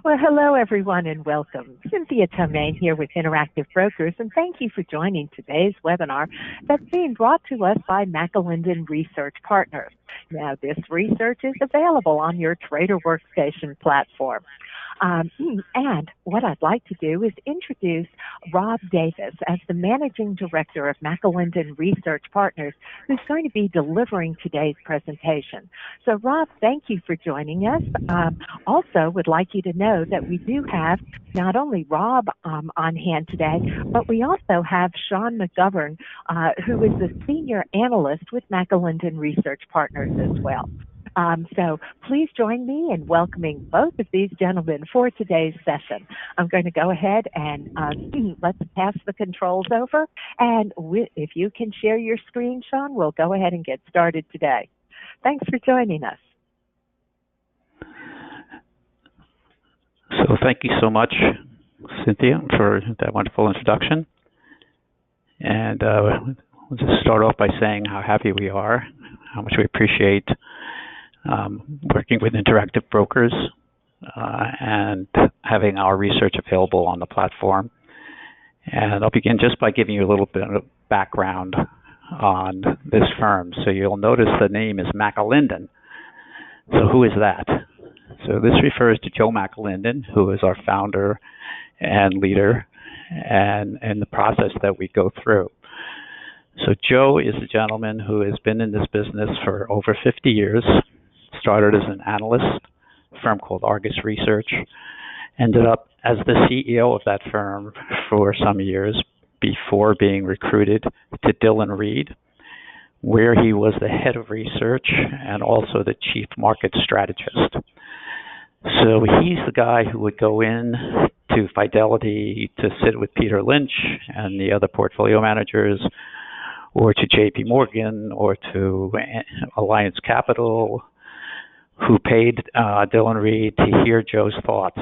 Well, hello, everyone, and welcome. Cynthia Tomane here with Interactive Brokers, and thank you for joining today's webinar that's being brought to us by McAlinden Research Partners. Now, this research is available on your Trader Workstation platform. And what I'd like to do is introduce Rob Davis as the Managing Director of McAlinden Research Partners, who's going to be delivering today's presentation. So, Rob, thank you for joining us. Also, would like you to know that we do have not only Rob on hand today, but we also have Sean McGovern, who is a Senior Analyst with McAlinden Research Partners as well. So please join me in welcoming both of these gentlemen for today's session. I'm going to go ahead and let's pass the controls over. And if you can share your screen, Sean, we'll go ahead and get started today. Thanks for joining us. So thank you so much, Cynthia, for that wonderful introduction. And we'll just start off by saying how happy we are, how much we appreciate working with Interactive Brokers and having our research available on the platform. And I'll begin just by giving you a little bit of background on this firm. So you'll notice the name is McAlinden. So who is that? So this refers to Joe McAlinden, who is our founder and leader, and the process that we go through. So Joe is a gentleman who has been in this business for over 50 years, started as an analyst, a firm called Argus Research, ended up as the CEO of that firm for some years before being recruited to Dillon, where he was the head of research and also the chief market strategist. So he's the guy who would go in to Fidelity to sit with Peter Lynch and the other portfolio managers, or to JP Morgan, or to Alliance Capital, who paid Dillon to hear Joe's thoughts.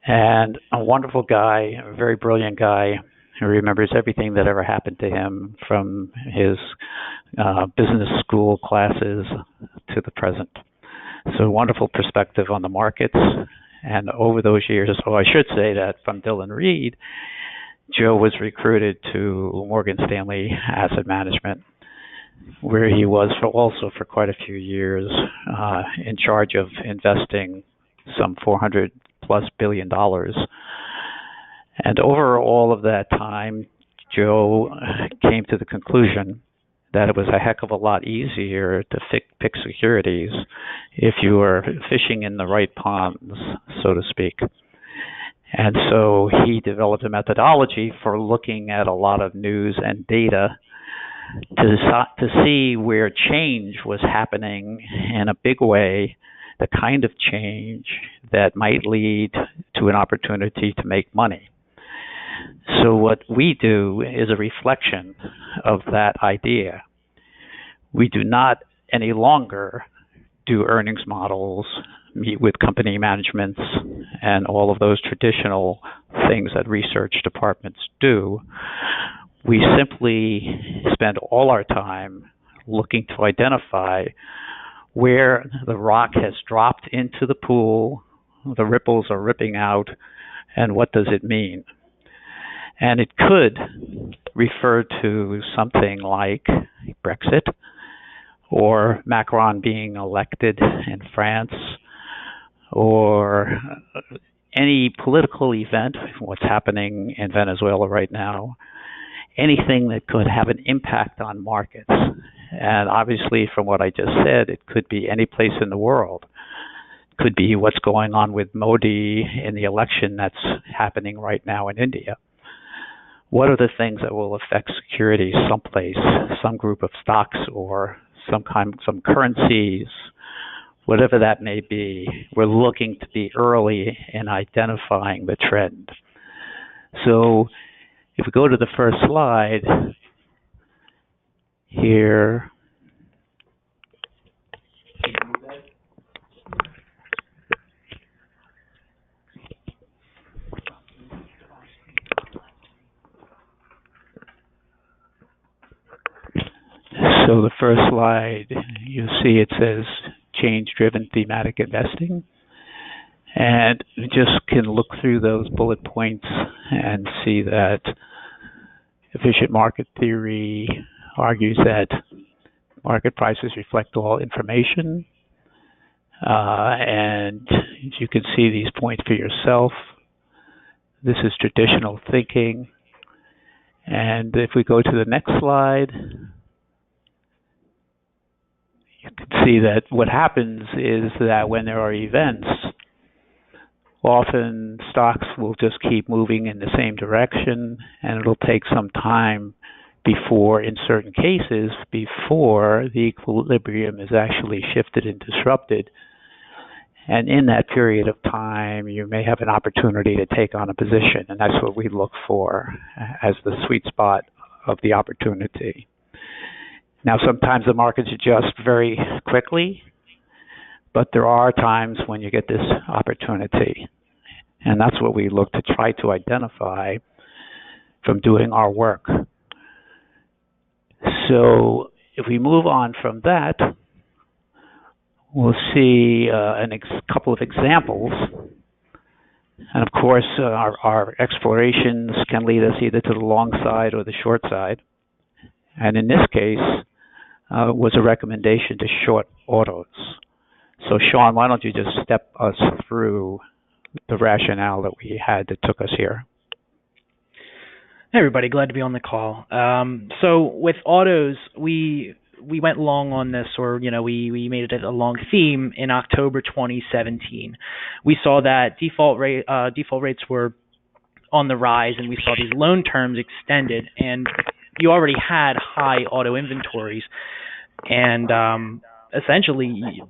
And a wonderful guy, a very brilliant guy, who remembers everything that ever happened to him from his business school classes to the present. So wonderful perspective on the markets. And over those years, I should say that from Dillon Joe was recruited to Morgan Stanley Asset Management, where he was also for quite a few years in charge of investing some $400+ billion. And over all of that time, Joe came to the conclusion that it was a heck of a lot easier to pick securities if you were fishing in the right ponds, so to speak. And so he developed a methodology for looking at a lot of news and data to see where change was happening in a big way, the kind of change that might lead to an opportunity to make money. So what we do is a reflection of that idea. We do not any longer do earnings models, meet with company managements, and all of those traditional things that research departments do. We simply spend all our time looking to identify where the rock has dropped into the pool, the ripples are ripping out, and what does it mean? And it could refer to something like Brexit, or Macron being elected in France, or any political event, what's happening in Venezuela right now, anything that could have an impact on markets. And obviously, from what I just said, it could be any place in the world. It could be what's going on with Modi in the election that's happening right now in India. What are the things that will affect securities someplace, some group of stocks, or some currencies, whatever that may be? We're looking to be early in identifying the trend. So if we go to the first slide here, so the first slide, you'll see it says change-driven thematic investing. And you just can look through those bullet points and see that efficient market theory argues that market prices reflect all information. And you can see these points for yourself. This is traditional thinking. And if we go to the next slide, you can see that what happens is that when there are events, often stocks will just keep moving in the same direction, and it'll take some time before, in certain cases, before the equilibrium is actually shifted and disrupted. And in that period of time, you may have an opportunity to take on a position, and that's what we look for as the sweet spot of the opportunity. Now, sometimes the markets adjust very quickly, but there are times when you get this opportunity. And that's what we look to try to identify from doing our work. So if we move on from that, we'll see a couple of examples. And of course, our explorations can lead us either to the long side or the short side. And in this case, was a recommendation to short autos. So Sean, why don't you just step us through the rationale that we had that took us here? Hey everybody, glad to be on the call. So with autos, we went long on this, or we made it a long theme in October 2017. We saw that default rates were on the rise, and we saw these loan terms extended, and you already had high auto inventories, and essentially it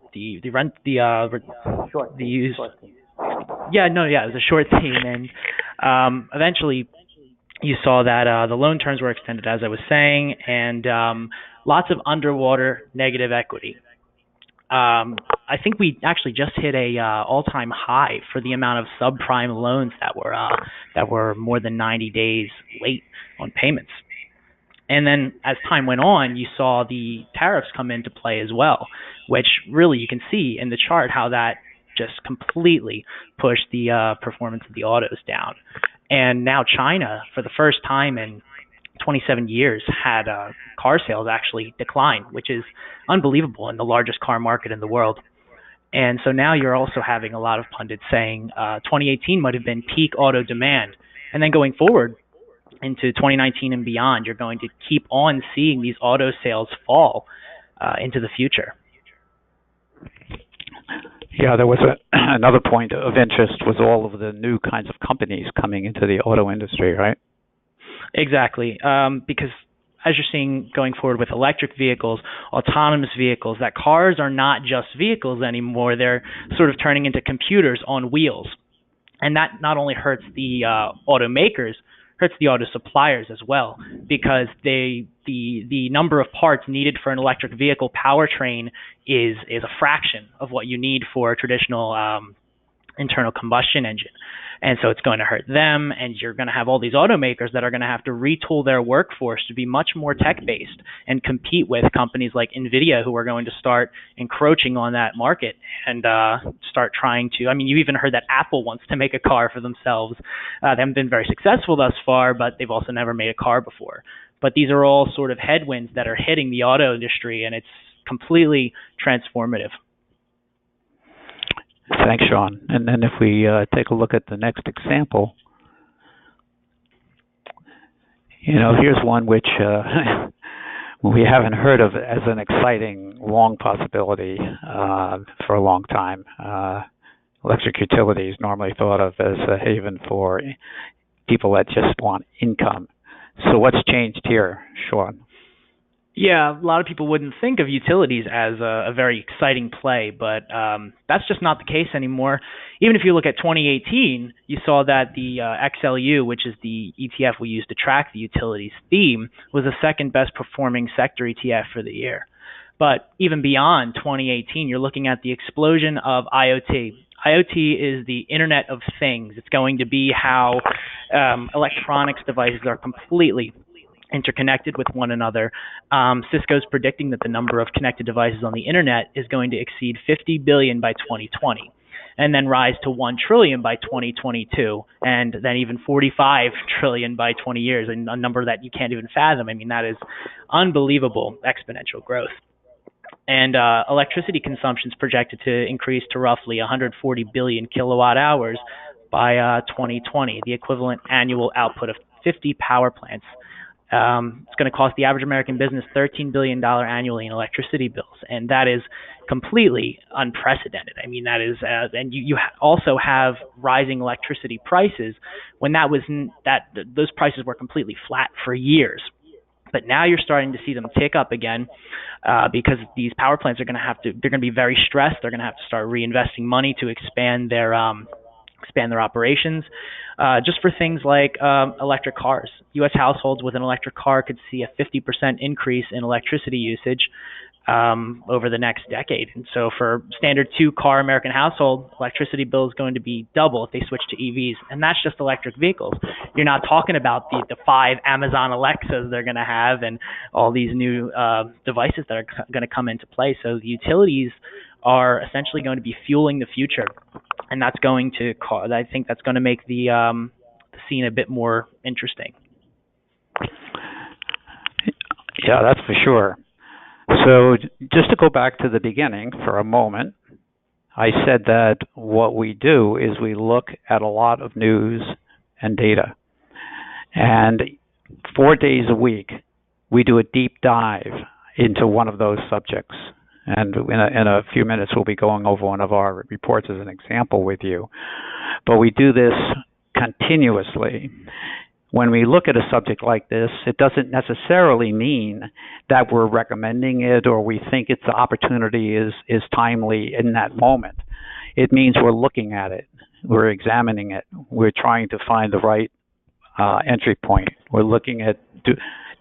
was a short theme, and eventually you saw that the loan terms were extended, as I was saying, and lots of underwater negative equity. I think we actually just hit a all-time high for the amount of subprime loans that were more than 90 days late on payments. And then as time went on, you saw the tariffs come into play as well, which really you can see in the chart how that just completely pushed the performance of the autos down. And now China, for the first time in 27 years, had car sales actually decline, which is unbelievable in the largest car market in the world. And so now you're also having a lot of pundits saying 2018 might have been peak auto demand. And then going forward into 2019 and beyond, you're going to keep on seeing these auto sales fall into the future. Yeah, there was another point of interest was all of the new kinds of companies coming into the auto industry, right? Exactly, because as you're seeing going forward with electric vehicles, autonomous vehicles, that cars are not just vehicles anymore. They're sort of turning into computers on wheels. And that not only hurts the automakers, hurts the auto suppliers as well, because the number of parts needed for an electric vehicle powertrain is a fraction of what you need for a traditional internal combustion engine. And so it's going to hurt them, and you're going to have all these automakers that are going to have to retool their workforce to be much more tech-based and compete with companies like NVIDIA, who are going to start encroaching on that market and start trying to, you even heard that Apple wants to make a car for themselves. They haven't been very successful thus far, but they've also never made a car before. But these are all sort of headwinds that are hitting the auto industry, and it's completely transformative. Thanks, Sean. And then if we take a look at the next example, here's one which we haven't heard of as an exciting long possibility for a long time. Electric utilities normally thought of as a haven for people that just want income. So what's changed here, Sean? Yeah, a lot of people wouldn't think of utilities as a very exciting play, but that's just not the case anymore. Even if you look at 2018, you saw that the XLU, which is the ETF we use to track the utilities theme, was the second best performing sector ETF for the year. But even beyond 2018, you're looking at the explosion of IoT. IoT is the Internet of Things. It's going to be how electronics devices are completely interconnected with one another. Cisco's predicting that the number of connected devices on the internet is going to exceed 50 billion by 2020. and then rise to 1 trillion by 2022, and then even 45 trillion by 20 years, a number that you can't even fathom. I mean, that is unbelievable exponential growth. And electricity consumption is projected to increase to roughly 140 billion kilowatt hours by 2020, the equivalent annual output of 50 power plants. It's going to cost the average American business $13 billion annually in electricity bills, and that is completely unprecedented. I mean, that is, and you also have rising electricity prices when those prices were completely flat for years. But now you're starting to see them tick up again because these power plants they're going to be very stressed. They're going to have to start reinvesting money to expand their operations. Just for things like electric cars. U.S. households with an electric car could see a 50% increase in electricity usage over the next decade. And so for standard 2-car American household, electricity bill is going to be double if they switch to EVs. And that's just electric vehicles. You're not talking about the 5 Amazon Alexas they're going to have and all these new devices that are going to come into play. So the utilities are essentially going to be fueling the future. And that's going to cause, I think that's going to make the scene a bit more interesting. Yeah, that's for sure. So just to go back to the beginning for a moment, I said that what we do is we look at a lot of news and data. And 4 days a week, we do a deep dive into one of those subjects. And in a few minutes, we'll be going over one of our reports as an example with you. But we do this continuously. When we look at a subject like this, it doesn't necessarily mean that we're recommending it or we think the opportunity is timely in that moment. It means we're looking at it. We're examining it. We're trying to find the right entry point. We're looking at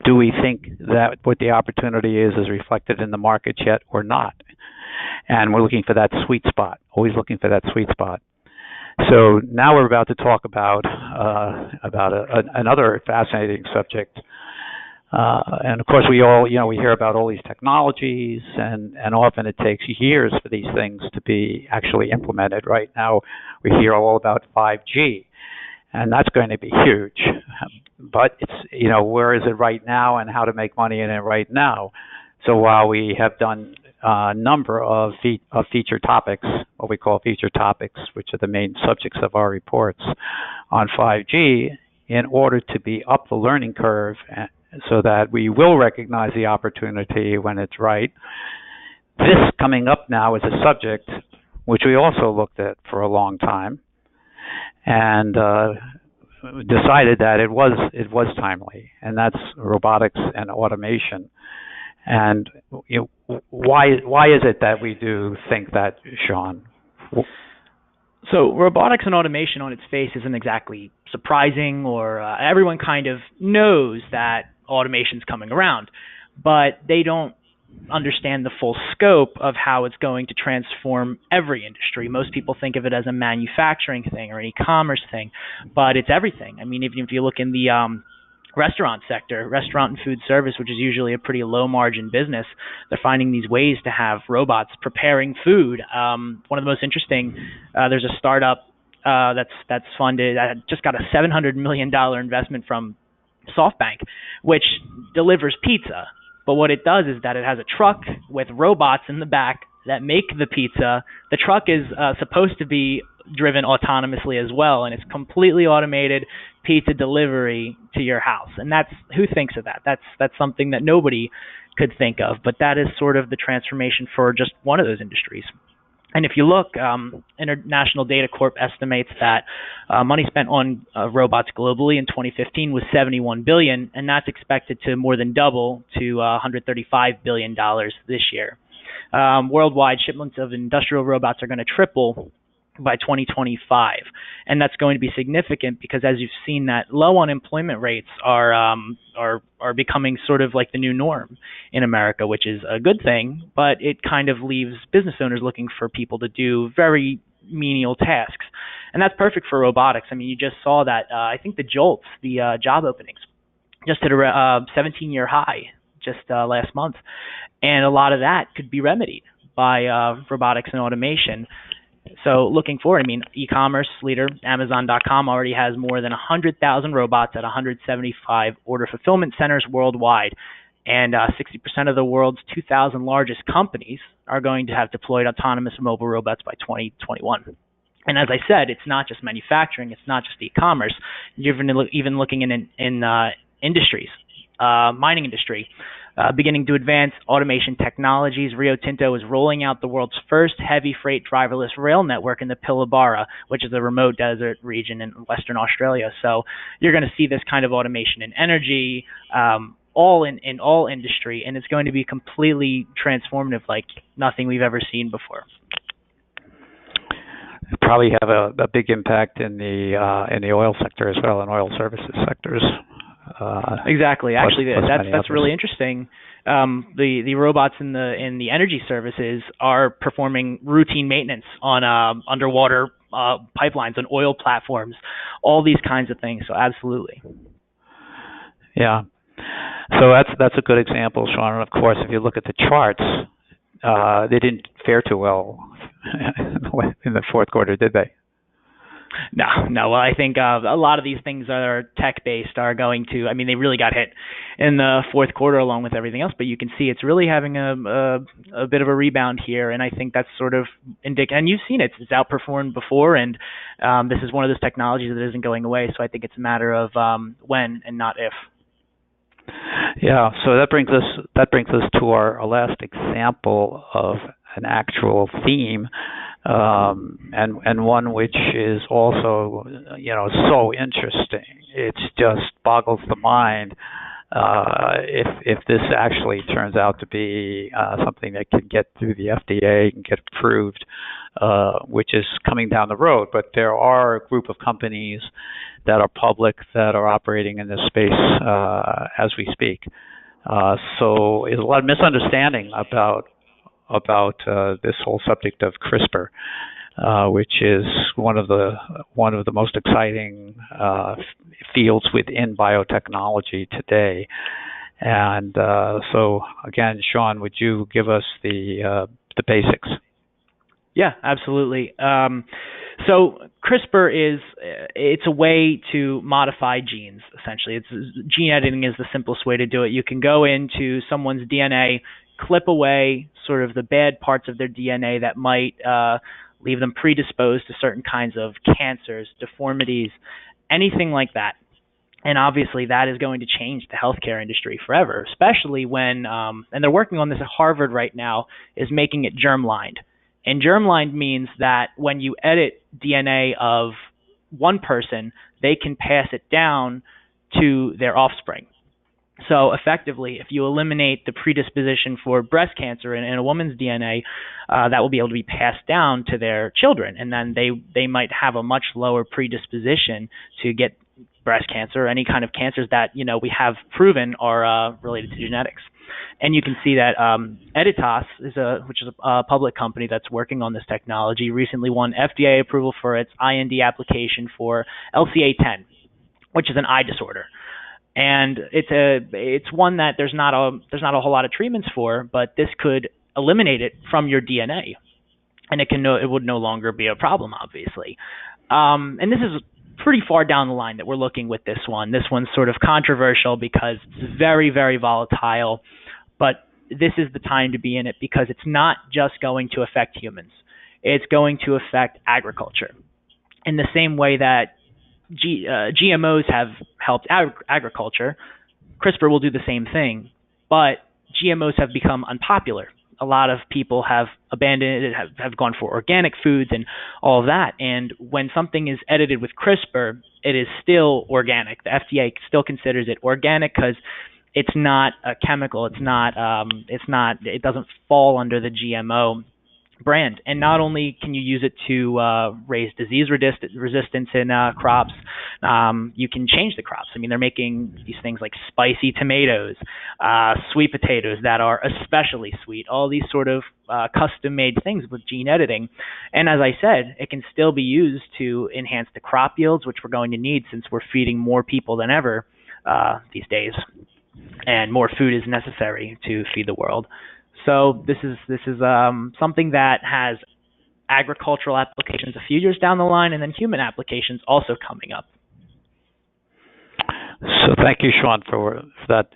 do we think that what the opportunity is reflected in the market yet or not? And we're looking for that sweet spot, always looking for that sweet spot. So now we're about to talk about another fascinating subject. And of course, we hear about all these technologies, and often it takes years for these things to be actually implemented. Right now, we hear all about 5G, and that's going to be huge. But it's, where is it right now and how to make money in it right now? So while we have done a number of feature topics, what we call feature topics, which are the main subjects of our reports on 5G, in order to be up the learning curve so that we will recognize the opportunity when it's right. This coming up now is a subject which we also looked at for a long time and decided that it was timely, and that's robotics and automation. And why is it that we do think that, Sean? So robotics and automation on its face isn't exactly surprising, or everyone kind of knows that automation's coming around, but they don't understand the full scope of how it's going to transform every industry. Most people think of it as a manufacturing thing or an e-commerce thing, but it's everything. I mean, even if you look in the restaurant sector, restaurant and food service, which is usually a pretty low margin business, they're finding these ways to have robots preparing food. One of the most interesting, there's a startup that's funded, that just got a $700 million investment from SoftBank, which delivers pizza. But what it does is that it has a truck with robots in the back that make the pizza. The truck is supposed to be driven autonomously as well, and it's completely automated pizza delivery to your house. And that's, who thinks of that? That's something that nobody could think of, but that is sort of the transformation for just one of those industries. And if you look, International Data Corp estimates that money spent on robots globally in 2015 was $71 billion, and that's expected to more than double to $135 billion this year. Worldwide shipments of industrial robots are going to triple by 2025, and that's going to be significant because, as you've seen, that low unemployment rates are becoming sort of like the new norm in America, which is a good thing, but it kind of leaves business owners looking for people to do very menial tasks, and that's perfect for robotics. I mean, you just saw that. I think the JOLTS, the job openings, just hit a 17-year high just last month, and a lot of that could be remedied by robotics and automation. So looking forward, I mean, e-commerce leader Amazon.com already has more than 100,000 robots at 175 order fulfillment centers worldwide. And 60% of the world's 2,000 largest companies are going to have deployed autonomous mobile robots by 2021. And as I said, it's not just manufacturing, it's not just e-commerce. You're even looking in industries, mining industry, beginning to advance automation technologies. Rio Tinto is rolling out the world's first heavy freight driverless rail network in the Pilbara, which is a remote desert region in Western Australia. So you're going to see this kind of automation in energy, all in all industry, and it's going to be completely transformative, like nothing we've ever seen before. Probably have a big impact in the oil sector as well, in oil services sectors. Exactly. Actually, that's really interesting. The robots in the energy services are performing routine maintenance on underwater pipelines, on oil platforms, all these kinds of things. So absolutely. Yeah. So that's a good example, Sean. And of course, if you look at the charts, they didn't fare too well in the fourth quarter, did they? No. Well, I think a lot of these things that are tech-based are going to, I mean, they really got hit in the fourth quarter along with everything else, but you can see it's really having a bit of a rebound here, and I think that's sort of indicative, and you've seen it. It's outperformed before, and this is one of those technologies that isn't going away, so I think it's a matter of when and not if. Yeah, so that brings us to our last example of an actual theme, and one which is also, so interesting. It just boggles the mind if this actually turns out to be something that can get through the FDA and get approved, which is coming down the road. But there are a group of companies that are public that are operating in this space as we speak. So there's a lot of misunderstanding about this whole subject of CRISPR, which is one of the most exciting fields within biotechnology today. And so again, Sean, would you give us the basics? Yeah, absolutely. So CRISPR it's a way to modify genes, essentially. Gene editing is the simplest way to do it. You can go into someone's DNA, clip away sort of the bad parts of their DNA that might leave them predisposed to certain kinds of cancers, deformities, anything like that. And obviously that is going to change the healthcare industry forever, especially when, and they're working on this at Harvard right now, is making it germlined. And germlined means that when you edit DNA of one person, they can pass it down to their offspring. So effectively, if you eliminate the predisposition for breast cancer in a woman's DNA, that will be able to be passed down to their children, and then they might have a much lower predisposition to get breast cancer or any kind of cancers that we have proven are related to genetics. And you can see that Editas, which is a public company that's working on this technology, recently won FDA approval for its IND application for LCA10, which is an eye disorder. And it's one that there's not a whole lot of treatments for, but this could eliminate it from your DNA, and it would no longer be a problem, obviously. And this is pretty far down the line that we're looking with this one. This one's sort of controversial because it's very, very volatile, but this is the time to be in it because it's not just going to affect humans. It's going to affect agriculture in the same way that GMOs have helped agriculture. CRISPR will do the same thing, but GMOs have become unpopular. A lot of people have abandoned it, have gone for organic foods and all of that. And when something is edited with CRISPR, it is still organic. The FDA still considers it organic because it's not a chemical. It doesn't fall under the GMO brand. And not only can you use it to raise disease resistance in crops, you can change the crops. I mean, they're making these things like spicy tomatoes, sweet potatoes that are especially sweet, all these sort of custom-made things with gene editing. And as I said, it can still be used to enhance the crop yields, which we're going to need since we're feeding more people than ever these days, and more food is necessary to feed the world. So this is something that has agricultural applications a few years down the line, and then human applications also coming up. So thank you, Sean, for that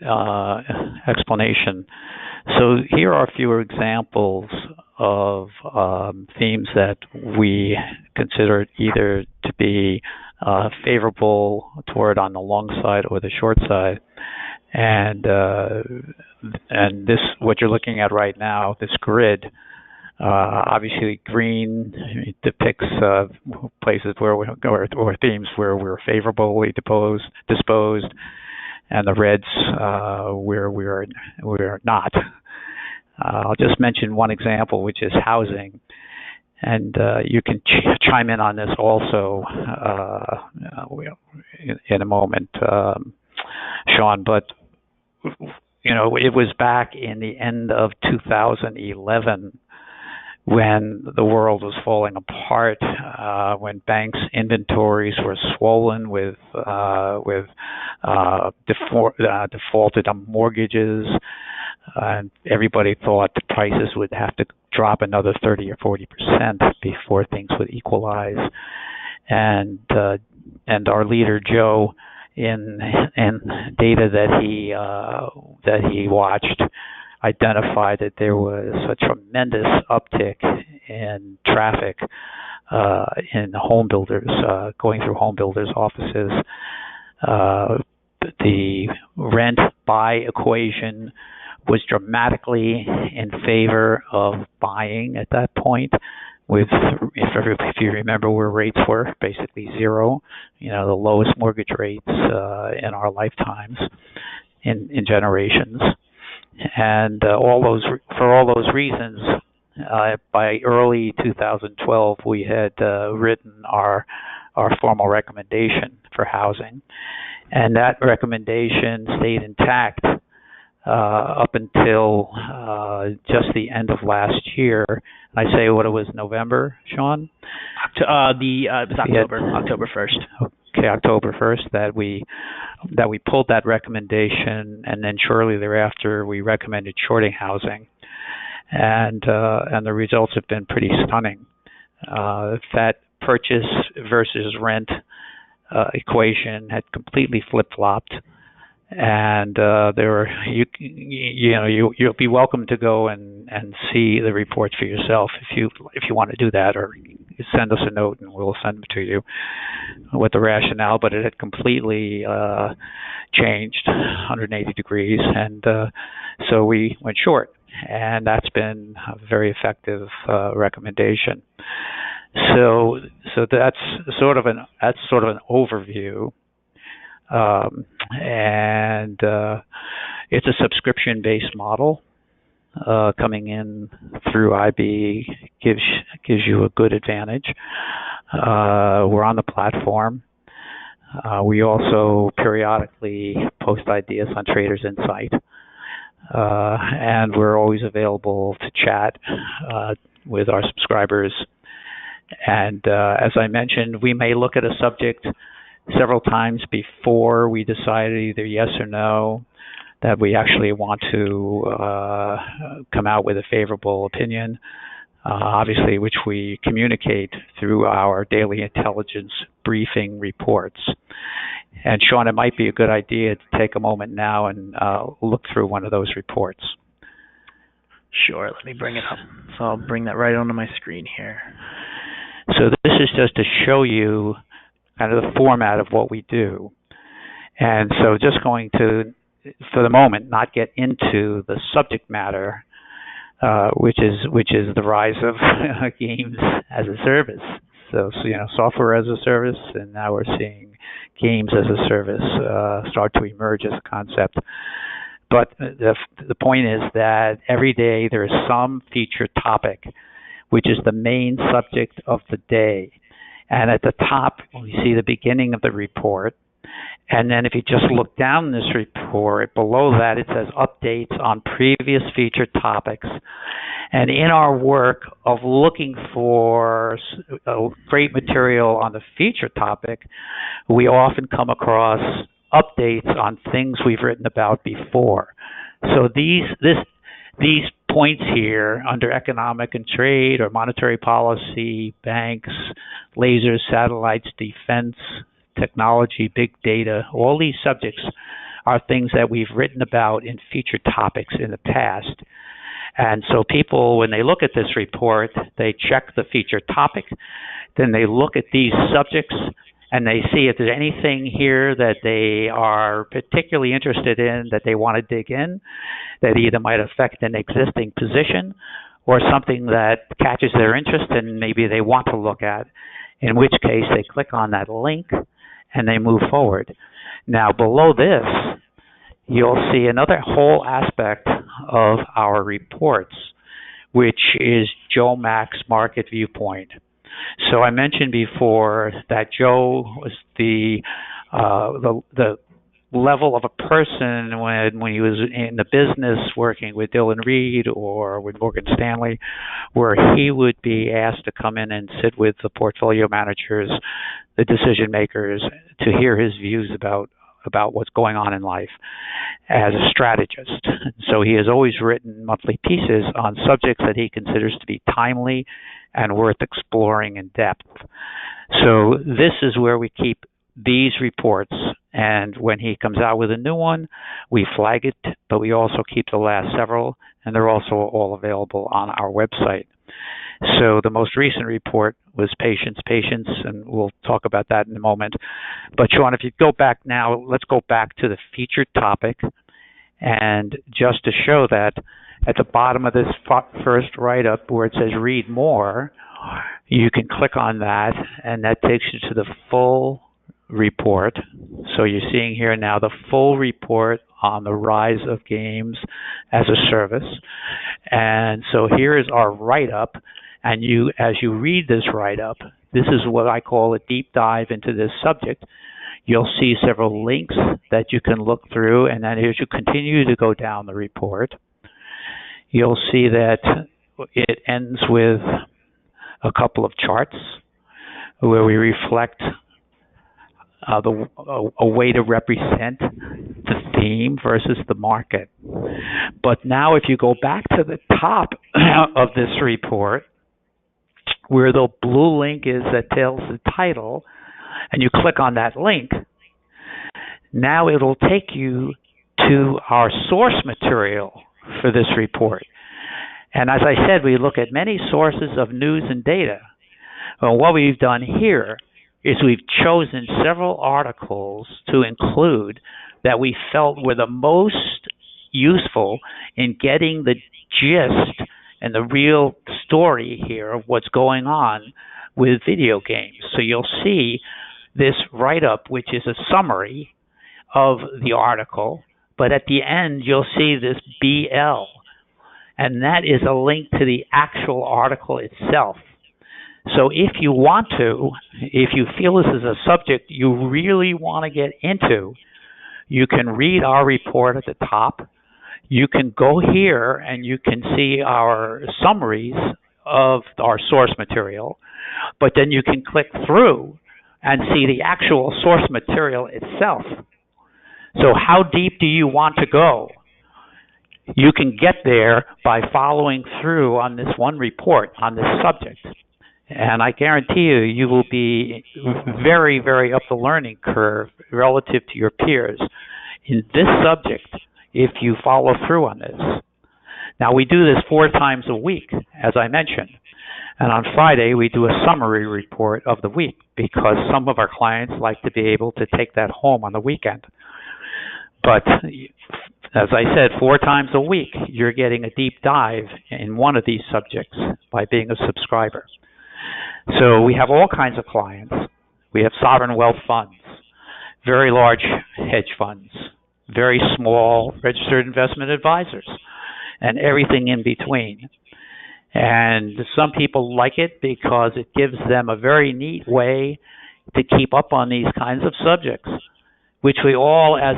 explanation. So here are a few examples of themes that we consider either to be favorable toward on the long side or the short side. And this, what you're looking at right now, this grid, obviously green depicts places where or themes where we're favorably disposed, and the reds where we're not. I'll just mention one example, which is housing, and you can chime in on this also in a moment, Sean. But it was back in the end of 2011 when the world was falling apart, when banks' inventories were swollen with defaulted on mortgages, and everybody thought the prices would have to drop another 30 or 40% before things would equalize. And our leader Joe, in data that he watched, identified that there was a tremendous uptick in traffic in home builders, going through home builders' offices. The rent-buy equation was dramatically in favor of buying at that point, with, if you remember where rates were, basically zero, the lowest mortgage rates in our lifetimes, in generations. And for all those reasons, by early 2012, we had written our formal recommendation for housing, and that recommendation stayed intact up until just the end of last year. I say what it was, November, Sean? It was October 1st. Okay, October 1st, that we pulled that recommendation, and then shortly thereafter we recommended shorting housing, and the results have been pretty stunning. That purchase versus rent equation had completely flip-flopped, and you'll be welcome to go and see the reports for yourself if you want to do that, or send us a note and we'll send them to you with the rationale. But it had completely changed 180 degrees, and so we went short, and that's been a very effective recommendation. So that's sort of an overview. And it's a subscription-based model. Coming in through IB gives you a good advantage. We're on the platform. We also periodically post ideas on Traders Insight, and we're always available to chat with our subscribers. And as I mentioned, we may look at a subject several times before we decide either yes or no that we actually want to come out with a favorable opinion, obviously, which we communicate through our daily intelligence briefing reports. And Sean, it might be a good idea to take a moment now and look through one of those reports. Sure, let me bring it up. So I'll bring that right onto my screen here. So this is just to show you kind of the format of what we do. And so just going to, for the moment, not get into the subject matter, which is the rise of games as a service. So software as a service, and now we're seeing games as a service start to emerge as a concept. But the point is that every day there is some featured topic which is the main subject of the day. And at the top, we see the beginning of the report. And then if you just look down this report, below that it says updates on previous featured topics. And in our work of looking for great material on the featured topic, we often come across updates on things we've written about before. So these points here under economic and trade or monetary policy, banks, lasers, satellites, defense, technology, big data. All these subjects are things that we've written about in featured topics in the past. And so people, when they look at this report, they check the featured topic, then they look at these subjects, and they see if there's anything here that they are particularly interested in, that they want to dig in, that either might affect an existing position or something that catches their interest and maybe they want to look at, in which case they click on that link and they move forward. Now, below this, you'll see another whole aspect of our reports, which is Joe Mac's Market Viewpoint. So I mentioned before that Joe was the level of a person when he was in the business working with Dillon or with Morgan Stanley, where he would be asked to come in and sit with the portfolio managers, the decision makers, to hear his views about what's going on in life as a strategist. So he has always written monthly pieces on subjects that he considers to be timely and worth exploring in depth. So this is where we keep these reports, and when he comes out with a new one, we flag it, but we also keep the last several, and they're also all available on our website. So the most recent report was patience, and we'll talk about that in a moment. But Sean, if you go back now, let's go back to the featured topic, and just to show that at the bottom of this first write-up where it says read more, you can click on that, and that takes you to the full report. So you're seeing here now the full report on the rise of games as a service. And so here is our write-up, and as you read this write-up, this is what I call a deep dive into this subject. You'll see several links that you can look through, and then as you continue to go down the report, you'll see that it ends with a couple of charts where we reflect a way to represent the theme versus the market. But now if you go back to the top of this report, where the blue link is that tells the title, and you click on that link, now it'll take you to our source material for this report. And as I said, we look at many sources of news and data. Well, what we've done here is we've chosen several articles to include that we felt were the most useful in getting the gist and the real story here of what's going on with video games. So you'll see this write-up, which is a summary of the article, but at the end you'll see this BL, and that is a link to the actual article itself. So if you want to, if you feel this is a subject you really want to get into, you can read our report at the top. You can go here and you can see our summaries of our source material, but then you can click through and see the actual source material itself. So how deep do you want to go? You can get there by following through on this one report on this subject. And I guarantee you, you will be very, very up the learning curve relative to your peers in this subject if you follow through on this. Now, we do this 4 times a week, as I mentioned. And on Friday, we do a summary report of the week because some of our clients like to be able to take that home on the weekend. But as I said, 4 times a week, you're getting a deep dive in one of these subjects by being a subscriber. So we have all kinds of clients. We have sovereign wealth funds, very large hedge funds, very small registered investment advisors, and everything in between. And some people like it because it gives them a very neat way to keep up on these kinds of subjects, which we all, as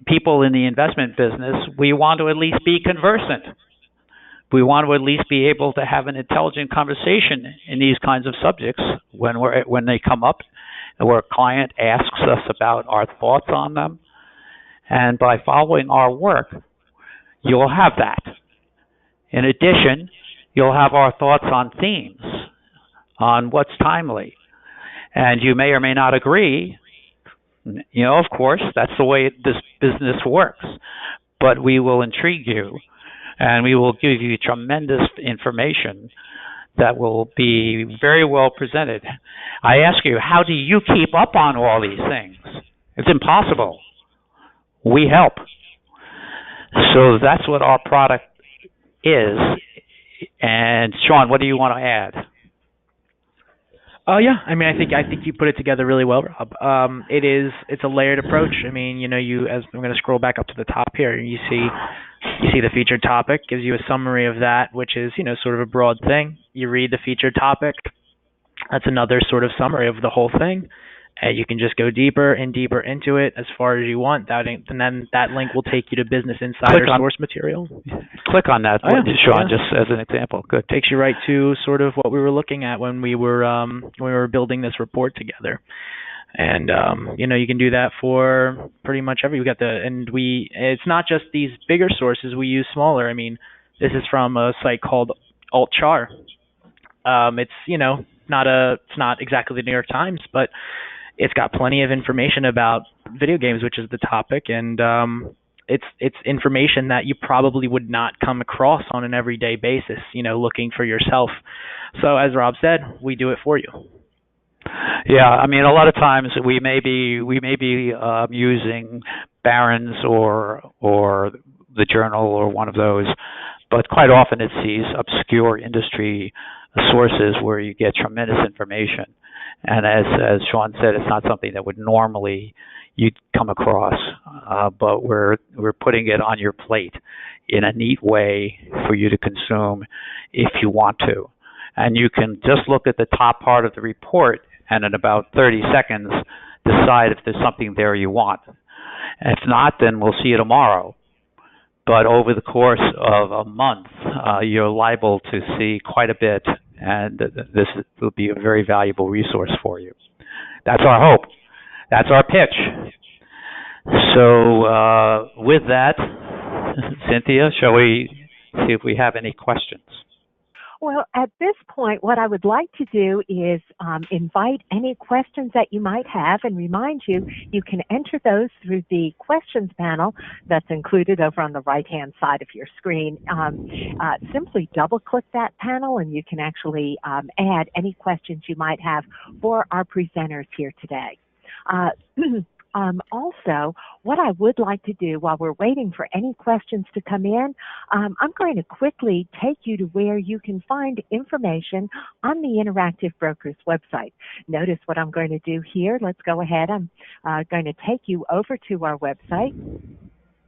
people in the investment business, we want to at least be conversant. We want to at least be able to have an intelligent conversation in these kinds of subjects when they come up, where a client asks us about our thoughts on them. And by following our work, you'll have that. In addition, you'll have our thoughts on themes, on what's timely. And you may or may not agree. Of course, that's the way this business works. But we will intrigue you, and we will give you tremendous information that will be very well presented. I ask you, how do you keep up on all these things? It's impossible. We help. So that's what our product is. And Sean, what do you want to add? Yeah, I think you put it together really well, Rob. It's a layered approach. As I'm going to scroll back up to the top here, you see the featured topic, gives you a summary of that, which is, sort of a broad thing. You read the featured topic. That's another sort of summary of the whole thing. You can just go deeper and deeper into it as far as you want. And then that link will take you to Business Insider source material. Click on that, Sean, just as an example. Good. Takes you right to sort of what we were looking at when we were building this report together. And you can do that for pretty much it's not just these bigger sources. We use smaller. This is from a site called AltChar. It's not exactly the New York Times, but it's got plenty of information about video games, which is the topic, and it's information that you probably would not come across on an everyday basis, looking for yourself. So as Rob said, we do it for you. Yeah, a lot of times we may be using Barron's or the Journal or one of those, but quite often it's these obscure industry sources where you get tremendous information. And as Sean said, it's not something that would normally you'd come across, but we're putting it on your plate in a neat way for you to consume if you want to. And you can just look at the top part of the report and in about 30 seconds decide if there's something there you want. If not, then we'll see you tomorrow. But over the course of a month, you're liable to see quite a bit, and this will be a very valuable resource for you. That's our hope. That's our pitch. So with that, Cynthia, shall we see if we have any questions? Well, at this point, what I would like to do is invite any questions that you might have and remind you, you can enter those through the questions panel that's included over on the right-hand side of your screen. Simply double-click that panel and you can actually add any questions you might have for our presenters here today. Also, what I would like to do while we're waiting for any questions to come in, I'm going to quickly take you to where you can find information on the Interactive Brokers website. Notice what I'm going to do here. Let's go ahead. I'm going to take you over to our website,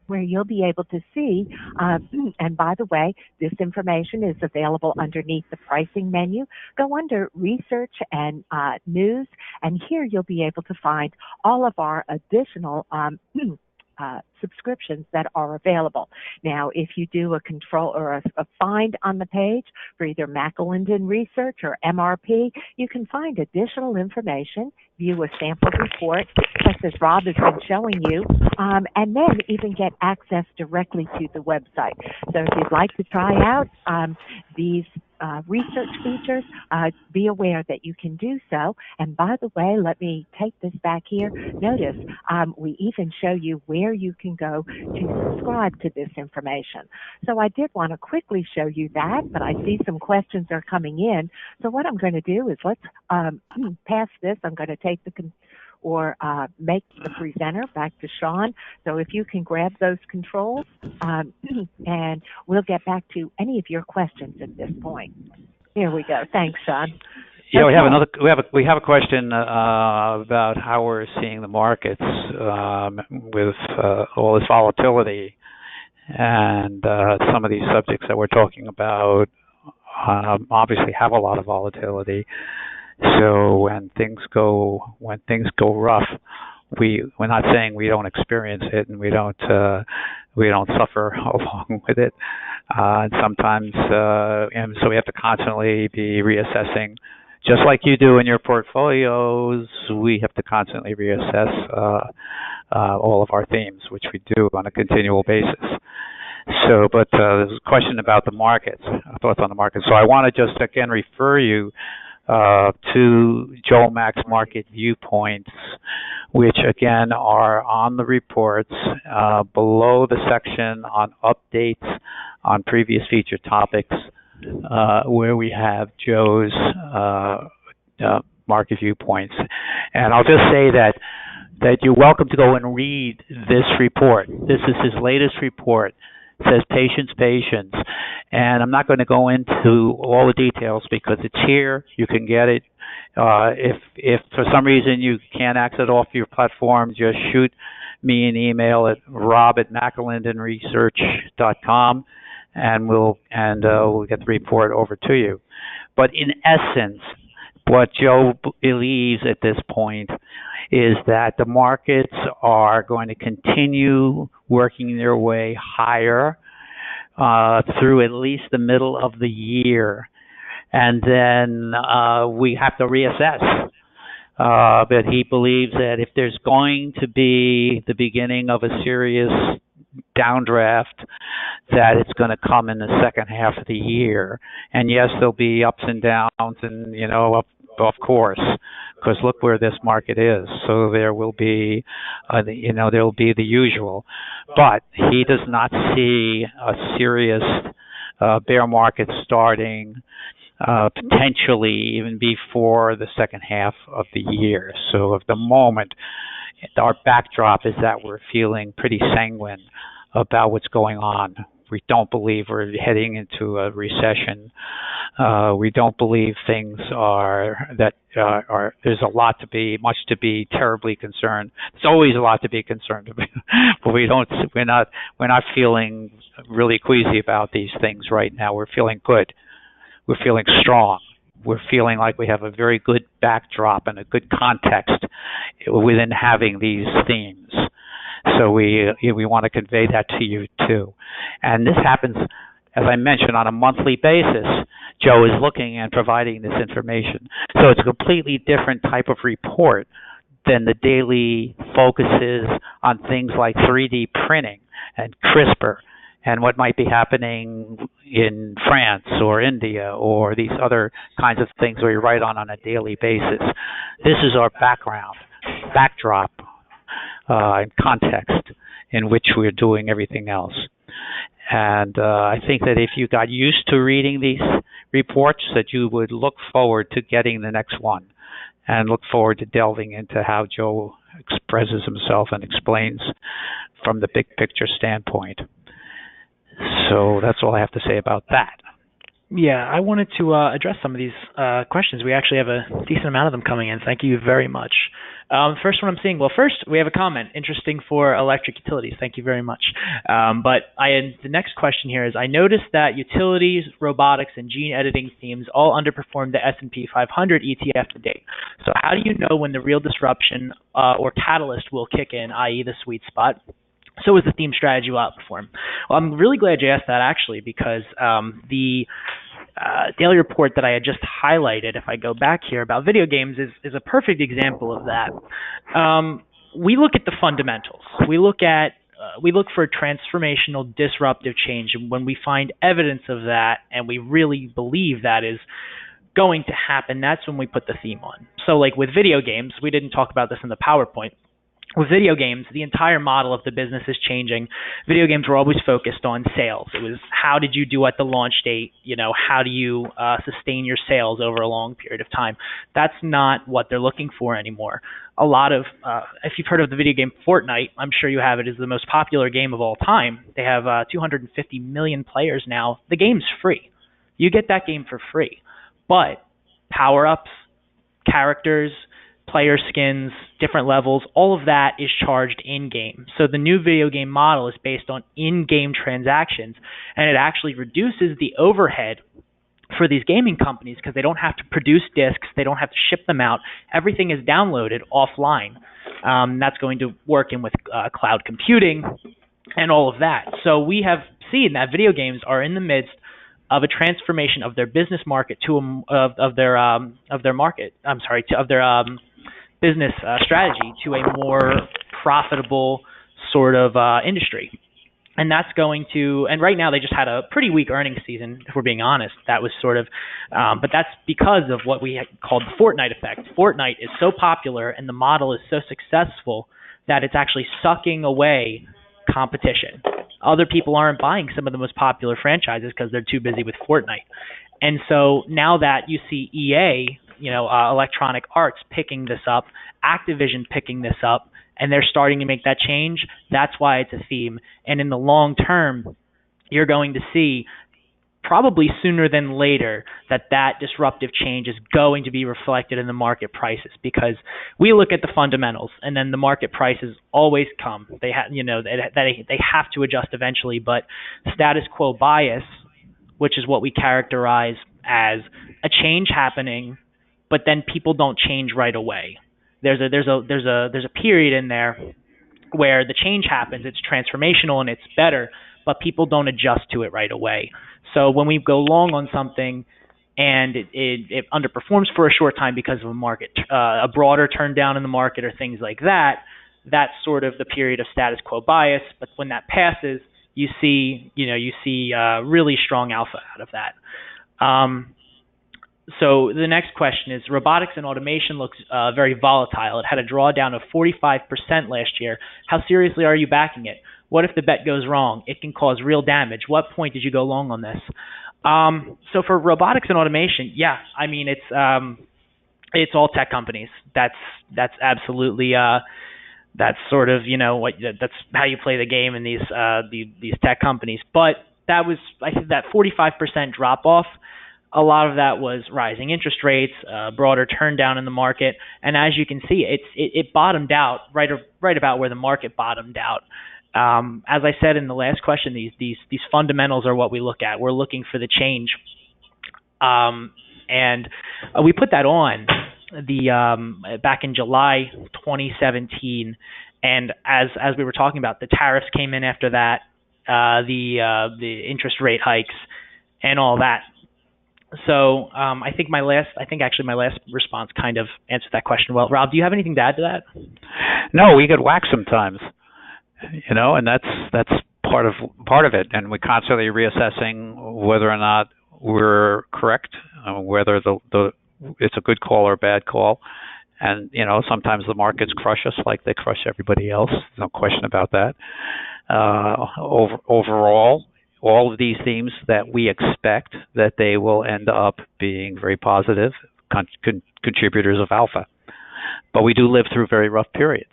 where you'll be able to see, and by the way, this information is available underneath the pricing menu. Go under research and news, and here you'll be able to find all of our additional subscriptions that are available. Now, if you do a control or a find on the page for either McAlinden Research or MRP, you can find additional information, view a sample report, just as Rob has been showing you, and then even get access directly to the website. So if you'd like to try out these research features, be aware that you can do so. And by the way, let me take this back here. Notice we even show you where you can go to subscribe to this information. So I did want to quickly show you that, but I see some questions are coming in. So what I'm going to do is let's pass this. I'm going to take make the presenter back to Sean. So if you can grab those controls, and we'll get back to any of your questions at this point. Here we go. Thanks, Sean. Yeah, we have a question about how we're seeing the markets with all this volatility, and some of these subjects that we're talking about obviously have a lot of volatility. So when things go rough, we're not saying we don't experience it and we don't suffer along with it. And sometimes, and so we have to constantly be reassessing, just like you do in your portfolios. We have to constantly reassess all of our themes, which we do on a continual basis. So, but there's a question about the markets, thoughts on the market. So I want to just again refer you to Joe Mac's market viewpoints, which again are on the reports below the section on updates on previous featured topics, where we have Joe's market viewpoints. And I'll just say that you're welcome to go and read this report. This is his latest report. It says patience, patience. And I'm not going to go into all the details because it's here. You can get it. If for some reason you can't access it off your platform, just shoot me an email at rob@McAlindenResearch.com, and we'll get the report over to you. But in essence, what Joe believes at this point is that the markets are going to continue working their way higher through at least the middle of the year. And then we have to reassess. But he believes that if there's going to be the beginning of a serious downdraft, that it's going to come in the second half of the year. And yes, there'll be ups and downs, and of course, because look where this market is. So there will be, there will be the usual. But he does not see a serious bear market starting potentially even before the second half of the year. So at the moment, our backdrop is that we're feeling pretty sanguine about what's going on. We don't believe we're heading into a recession. We don't believe things are there's much to be terribly concerned. There's always a lot to be concerned about, but we're not feeling really queasy about these things right now. We're feeling good. We're feeling strong. We're feeling like we have a very good backdrop and a good context within having these themes. So we want to convey that to you too. And this happens, as I mentioned, on a monthly basis. Joe is looking and providing this information. So it's a completely different type of report than the daily focuses on things like 3D printing and CRISPR and what might be happening in France or India or these other kinds of things where you write on a daily basis. This is our backdrop, and context in which we're doing everything else. And I think that if you got used to reading these reports, that you would look forward to getting the next one and look forward to delving into how Joe expresses himself and explains from the big picture standpoint. So that's all I have to say about that. Yeah, I wanted to address some of these questions. We actually have a decent amount of them coming in. Thank you very much. First one I'm seeing, well, first we have a comment. Interesting for electric utilities. Thank you very much. The next question here is, I noticed that utilities, robotics, and gene editing themes all underperformed the S&P 500 ETF to date. So how do you know when the real disruption or catalyst will kick in, i.e. the sweet spot? So is the theme strategy will outperform? Well, I'm really glad you asked that, actually, because the daily report that I had just highlighted, if I go back here, about video games is a perfect example of that. We look at the fundamentals. We look for transformational, disruptive change. And when we find evidence of that and we really believe that is going to happen, that's when we put the theme on. So like with video games, we didn't talk about this in the PowerPoint. With video games, the entire model of the business is changing. Video games were always focused on sales. It was how did you do at the launch date? How do you sustain your sales over a long period of time? That's not what they're looking for anymore. A lot of, if you've heard of the video game Fortnite, I'm sure you have. It is the most popular game of all time. They have 250 million players now. The game's free. You get that game for free. But power-ups, characters, player skins, different levels, all of that is charged in-game. So the new video game model is based on in-game transactions, and it actually reduces the overhead for these gaming companies because they don't have to produce discs, they don't have to ship them out. Everything is downloaded offline. That's going to work in with cloud computing and all of that. So we have seen that video games are in the midst of a transformation of their business market of their business strategy to a more profitable sort of industry. And that's going to, and right now they just had a pretty weak earnings season, if we're being honest. That was sort of, but that's because of what we called the Fortnite effect. Fortnite is so popular and the model is so successful that it's actually sucking away competition. Other people aren't buying some of the most popular franchises because they're too busy with Fortnite. And so now that you see EA, Electronic Arts picking this up, Activision picking this up, and they're starting to make that change, that's why it's a theme. And in the long term, you're going to see probably sooner than later that disruptive change is going to be reflected in the market prices, because we look at the fundamentals and then the market prices always come. They have to adjust eventually, but status quo bias, which is what we characterize as a change happening, but then people don't change right away. There's a period in there where the change happens, it's transformational and it's better, but people don't adjust to it right away. So when we go long on something and it underperforms for a short time because of a broader turn down in the market or things like that, that's sort of the period of status quo bias. But when that passes, you see really strong alpha out of that. So the next question is, robotics and automation looks very volatile. It had a drawdown of 45% last year. How seriously are you backing it? What if the bet goes wrong? It can cause real damage. What point did you go long on this? So for robotics and automation, yeah, I mean, it's all tech companies. That's absolutely that's sort of that's how you play the game in these tech companies. But that was, I think, that 45% drop off. A lot of that was rising interest rates, broader turn down in the market, and as you can see, it bottomed out right about where the market bottomed out. As I said in the last question, these fundamentals are what we look at. We're looking for the change, and we put that on back in July 2017, and as we were talking about, the tariffs came in after that, the interest rate hikes, and all that. So I think my last response kind of answered that question well. Rob, do you have anything to add to that? No, we get whacked sometimes, and that's part of it. And we're constantly reassessing whether or not we're correct, whether it's a good call or a bad call. And sometimes the markets crush us like they crush everybody else. No question about that. Overall, all of these themes that we expect that they will end up being very positive contributors of alpha. But we do live through very rough periods.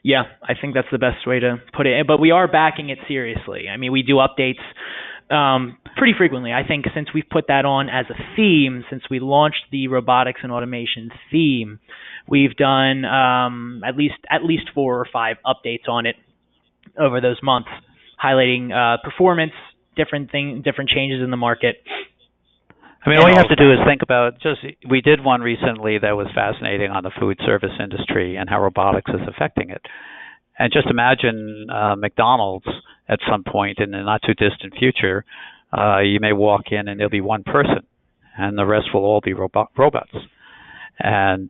Yeah, I think that's the best way to put it. But we are backing it seriously. I mean, we do updates pretty frequently. I think since we've put that on as a theme, since we launched the robotics and automation theme, we've done at least 4 or 5 updates on it over those months, highlighting performance, different changes in the market. I mean, all you have to do is think about we did one recently that was fascinating on the food service industry and how robotics is affecting it. And just imagine McDonald's at some point in the not too distant future, you may walk in and there'll be one person and the rest will all be robots. And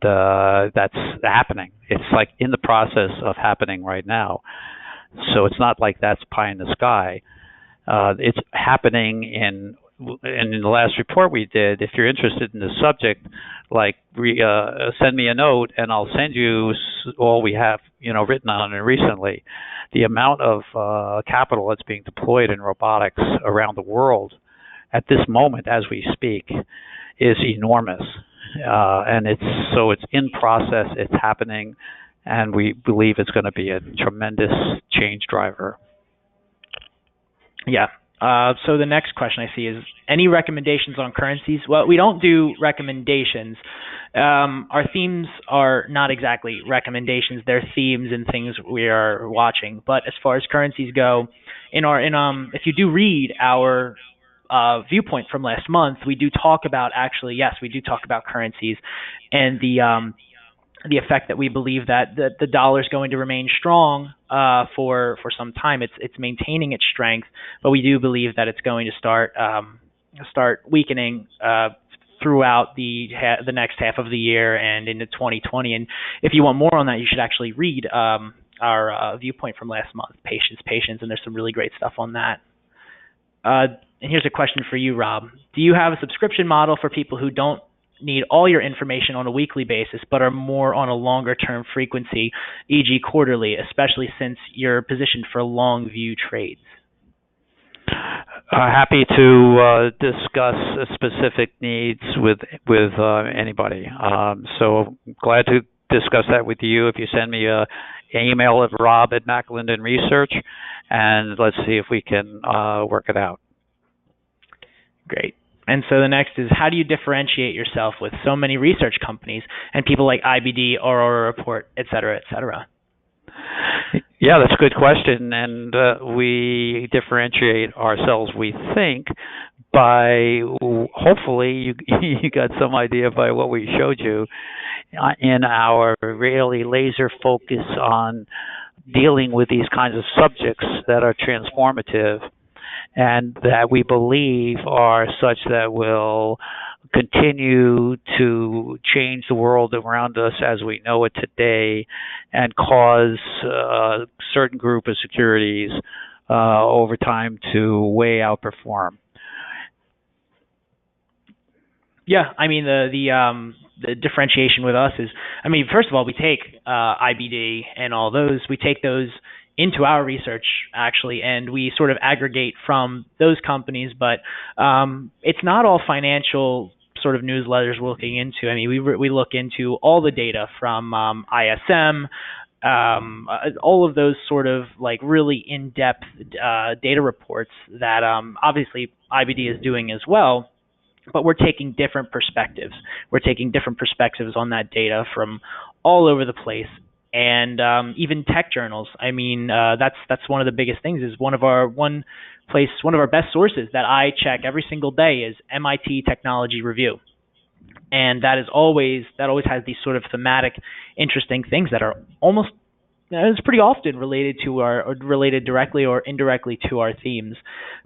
that's happening. It's like in the process of happening right now. So it's not like that's pie in the sky. It's happening in the last report we did. If you're interested in the subject, send me a note and I'll send you all we have, written on it recently. The amount of capital that's being deployed in robotics around the world at this moment, as we speak, is enormous. And it's in process. It's happening. And we believe it's going to be a tremendous change driver. Yeah. So the next question I see is, any recommendations on currencies? Well, we don't do recommendations. Our themes are not exactly recommendations. They're themes and things we are watching. But as far as currencies go, if you do read our viewpoint from last month, we do talk about currencies and the effect that we believe that the dollar is going to remain strong for some time. It's maintaining its strength, but we do believe that it's going to start weakening throughout the next half of the year and into 2020. And if you want more on that, you should actually read viewpoint from last month, patience, and there's some really great stuff on that. And here's a question for you, Rob. Do you have a subscription model for people who don't need all your information on a weekly basis, but are more on a longer-term frequency, e.g. quarterly, especially since you're positioned for long view trades? Happy to discuss specific needs with anybody. So glad to discuss that with you. If you send me an email at rob@McAlinden Research, and let's see if we can work it out. Great. And so the next is, how do you differentiate yourself with so many research companies and people like IBD, Aurora Report, et cetera, et cetera? Yeah, that's a good question. And we differentiate ourselves, we think, by hopefully you got some idea by what we showed you in our really laser focus on dealing with these kinds of subjects that are transformative and that we believe are such that will continue to change the world around us as we know it today and cause a certain group of securities over time to way outperform. Yeah, I mean, the differentiation with us is, I mean, first of all, we take IBD and all those, we take those into our research, actually, and we sort of aggregate from those companies, but it's not all financial sort of newsletters we're looking into. I mean, we look into all the data from ISM, all of those sort of like really in-depth data reports that obviously IBD is doing as well, but we're taking different perspectives. We're taking different perspectives on that data from all over the place. And even tech journals. I mean, that's one of the biggest things. Is one of our best sources that I check every single day is MIT Technology Review, and that always has these sort of thematic, interesting things that are almost it's pretty often related directly or indirectly to our themes.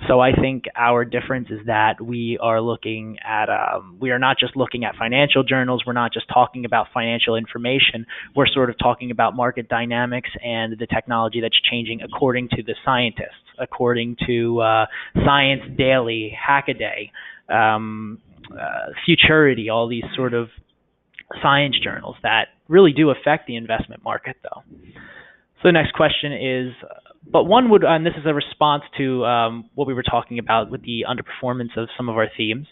So I think our difference is that we are looking at we are not just looking at financial journals. We're not just talking about financial information. We're sort of talking about market dynamics and the technology that's changing according to the scientists, according to Science Daily, Hackaday, Futurity, all these sort of science journals that really do affect the investment market, though. So the next question is, but one would, and this is a response to what we were talking about with the underperformance of some of our themes,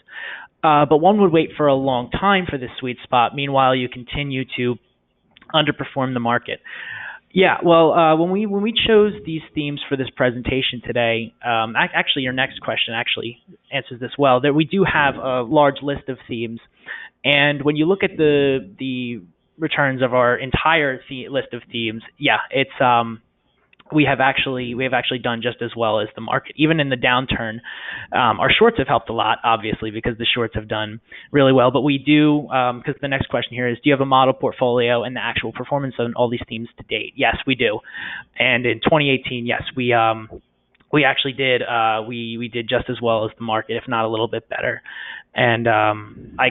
but one would wait for a long time for this sweet spot. Meanwhile, you continue to underperform the market. Yeah, well, when we chose these themes for this presentation today, actually your next question actually answers this well, that we do have a large list of themes. And when you look at the returns of our entire list of themes, yeah, it's we have actually done just as well as the market. Even in the downturn, our shorts have helped a lot, obviously, because the shorts have done really well. But we do, because the next question here is, do you have a model portfolio and the actual performance on all these themes to date? Yes, we do. And in 2018, yes, we actually did. We did just as well as the market, if not a little bit better. And I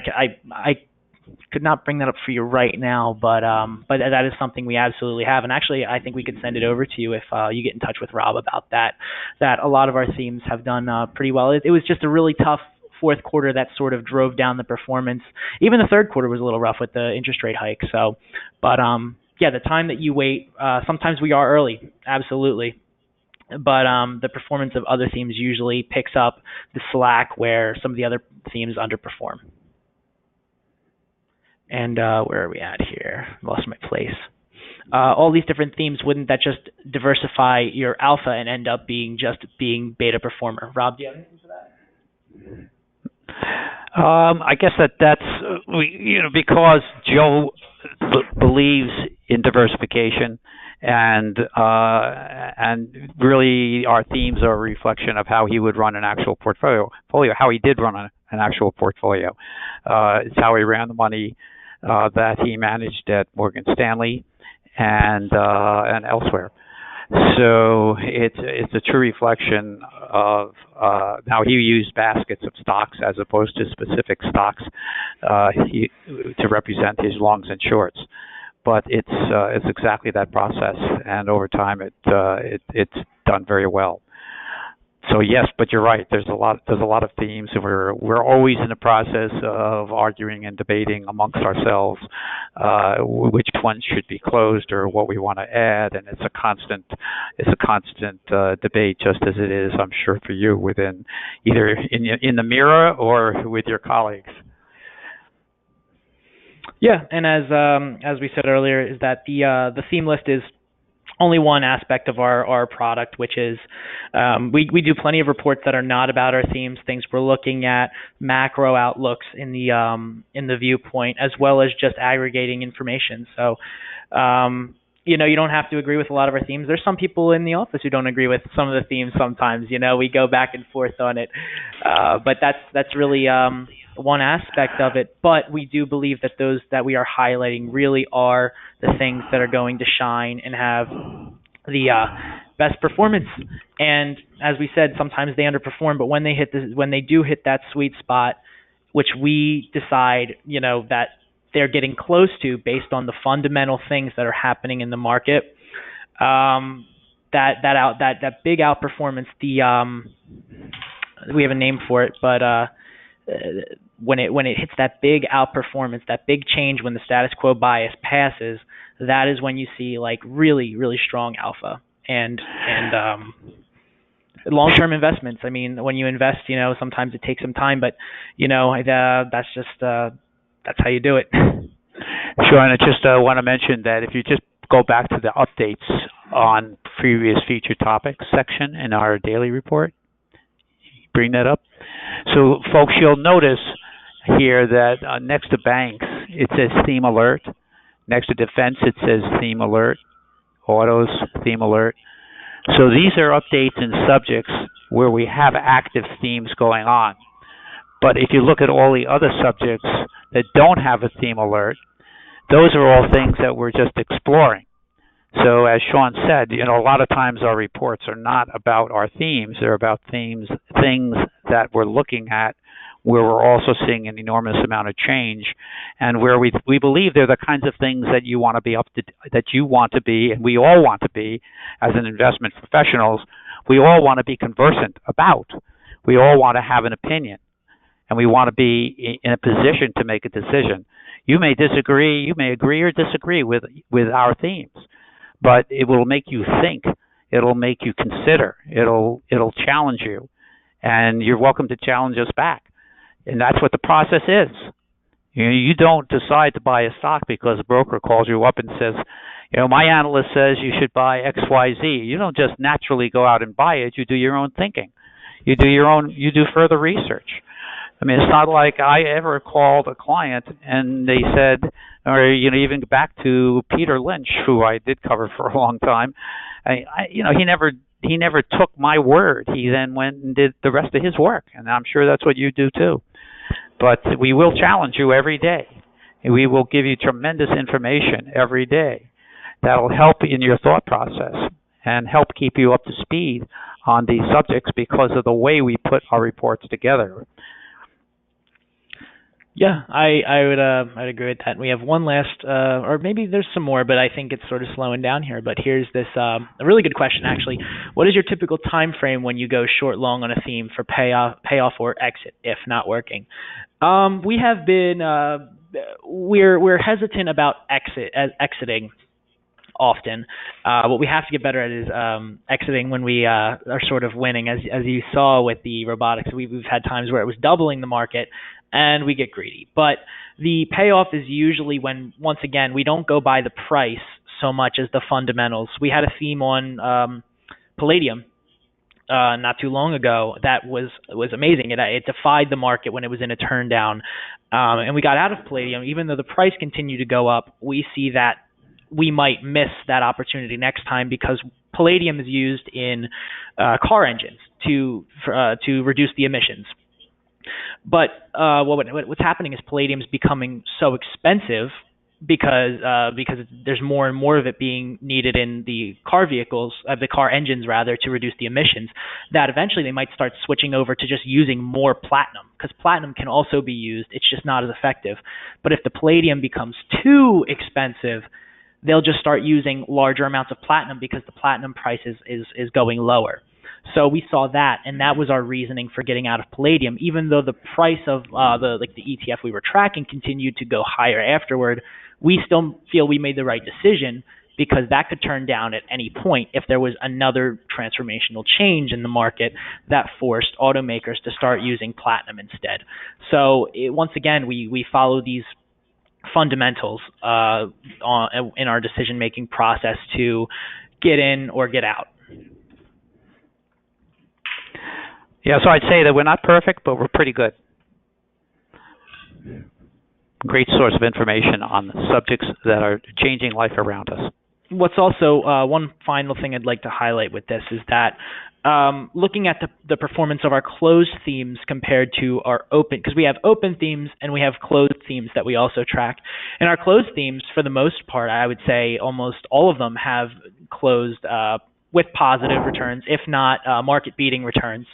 could not bring that up for you right now, but that is something we absolutely have. And actually, I think we could send it over to you if you get in touch with Rob about that. That a lot of our themes have done pretty well. It was just a really tough fourth quarter that sort of drove down the performance. Even the third quarter was a little rough with the interest rate hike. So, but yeah, the time that you wait, sometimes we are early, absolutely. But the performance of other themes usually picks up the slack where some of the other themes underperform. And where are we at here? Lost my place. All these different themes, wouldn't that just diversify your alpha and end up being beta performer? Rob, do you have anything for that? I guess that's because Joe believes in diversification, and really our themes are a reflection of how he would run an actual portfolio, how he did run an actual portfolio. It's how he ran the money that he managed at Morgan Stanley and elsewhere. So it's a true reflection of how he used baskets of stocks as opposed to specific stocks to represent his longs and shorts. but it's exactly that process, and over time it's done very well. So yes, but you're right. There's a lot of themes, and we're always in the process of arguing and debating amongst ourselves which ones should be closed or what we want to add, and it's a constant debate, just as it is, I'm sure, for you within either in the mirror or with your colleagues. Yeah, and as we said earlier, is that the theme list is only one aspect of our product, which is we do plenty of reports that are not about our themes, things we're looking at, macro outlooks in the viewpoint, as well as just aggregating information. So you don't have to agree with a lot of our themes. There's some people in the office who don't agree with some of the themes sometimes. We go back and forth on it, but that's really one aspect of it. But we do believe that those that we are highlighting really are the things that are going to shine and have the best performance. And as we said, sometimes they underperform, but when they do hit that sweet spot, which we decide, that they're getting close to based on the fundamental things that are happening in the market, that big outperformance, we have a name for it, but when it hits that big outperformance, that big change when the status quo bias passes, that is when you see like really, really strong alpha and long-term investments. I mean, when you invest, sometimes it takes some time, but that's just that's how you do it. Sure, and I just want to mention that if you just go back to the updates on previous featured topics section in our daily report, bring that up. So, folks, you'll notice here that next to banks, it says theme alert. Next to defense, it says theme alert. Autos, theme alert. So these are updates in subjects where we have active themes going on. But if you look at all the other subjects that don't have a theme alert, those are all things that we're just exploring. So as Sean said, a lot of times our reports are not about our themes. They're about things that we're looking at where we're also seeing an enormous amount of change, and where we believe they're the kinds of things that you want to be and we all want to be as an investment professionals. We all want to be conversant about. We all want to have an opinion, and we want to be in a position to make a decision. You may disagree, you may agree or disagree with our themes, but it will make you think. It'll make you consider. It'll challenge you, and you're welcome to challenge us back. And that's what the process is. You don't decide to buy a stock because a broker calls you up and says, my analyst says you should buy XYZ. You don't just naturally go out and buy it. You do your own thinking. You do further research. I mean, it's not like I ever called a client and they said, or even back to Peter Lynch, who I did cover for a long time. He never took my word. He then went and did the rest of his work, and I'm sure that's what you do too. But we will challenge you every day. We will give you tremendous information every day that will help in your thought process and help keep you up to speed on these subjects because of the way we put our reports together. Yeah, I'd agree with that. We have one last, or maybe there's some more, but I think it's sort of slowing down here. But here's this a really good question, actually. What is your typical time frame when you go short long on a theme for payoff or exit if not working? We have been we're hesitant about exiting often. What we have to get better at is exiting when we are sort of winning. As you saw with the robotics, we've had times where it was doubling the market, and we get greedy. But the payoff is usually when, once again, we don't go by the price so much as the fundamentals. We had a theme on palladium not too long ago that was amazing. It defied the market when it was in a turn down, and we got out of palladium. Even though the price continued to go up, we see that we might miss that opportunity next time because palladium is used in car engines to reduce the emissions. But what's happening is palladium is becoming so expensive because there's more and more of it being needed in the car vehicles, the car engines rather, to reduce the emissions, that eventually they might start switching over to just using more platinum, because platinum can also be used. It's just not as effective. But if the palladium becomes too expensive, they'll just start using larger amounts of platinum because the platinum price is going lower. So we saw that, and that was our reasoning for getting out of palladium. Even though the price of the ETF we were tracking continued to go higher afterward, we still feel we made the right decision, because that could turn down at any point if there was another transformational change in the market that forced automakers to start using platinum instead. So once again, we follow these fundamentals in our decision-making process to get in or get out. Yeah, so I'd say that we're not perfect, but we're pretty good. Great source of information on subjects that are changing life around us. What's also one final thing I'd like to highlight with this is that looking at the performance of our closed themes compared to our open, because we have open themes and we have closed themes that we also track. And our closed themes, for the most part, I would say almost all of them have closed with positive returns, if not market-beating returns.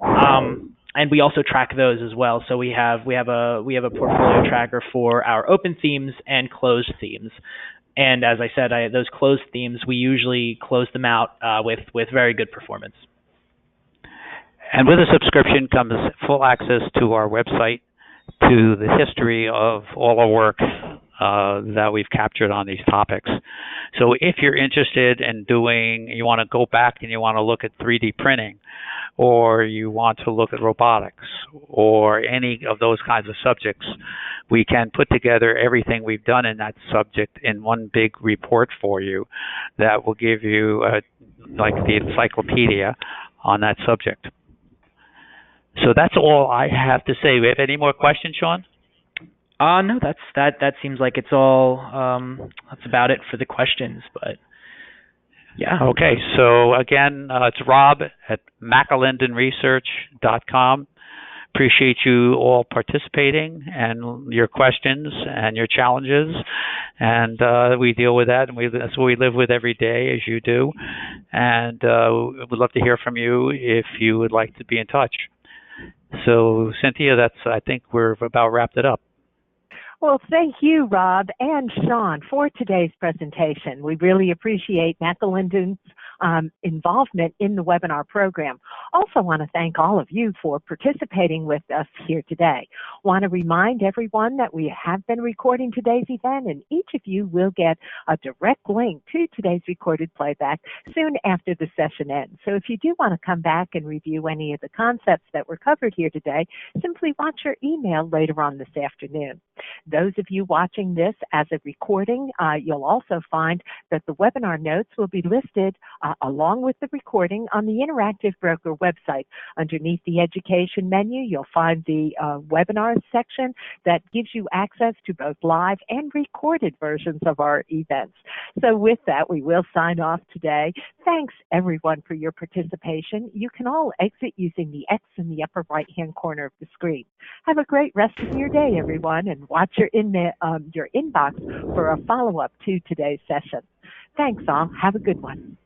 And we also track those as well. So we have a portfolio tracker for our open themes and closed themes. And as I said, those closed themes, we usually close them out with very good performance. And with a subscription comes full access to our website, to the history of all our work that we've captured on these topics. So if you're interested in you want to go back and you want to look at 3D printing, or you want to look at robotics, or any of those kinds of subjects, we can put together everything we've done in that subject in one big report for you that will give you like the encyclopedia on that subject. So that's all I have to say. We have any more questions, Sean? No, that seems like it's all. That's about it for the questions, but yeah. Okay, so again, it's Rob at McAlindenResearch.com. Appreciate you all participating and your questions and your challenges, and we deal with that, and that's what we live with every day, as you do. And we'd love to hear from you if you would like to be in touch. So, Cynthia, I think we're about wrapped it up. Well, thank you, Rob and Sean, for today's presentation. We really appreciate McAlinden's involvement in the webinar program. Also want to thank all of you for participating with us here today. Want to remind everyone that we have been recording today's event, and each of you will get a direct link to today's recorded playback soon after the session ends. So if you do want to come back and review any of the concepts that were covered here today, simply watch your email later on this afternoon. Those of you watching this as a recording, you'll also find that the webinar notes will be listed along with the recording on the Interactive Broker website. Underneath the education menu, you'll find the webinars section that gives you access to both live and recorded versions of our events. So with that, we will sign off today. Thanks everyone for your participation. You can all exit using the X in the upper right-hand corner of the screen. Have a great rest of your day, everyone, and watch your inbox for a follow-up to today's session. Thanks all. Have a good one.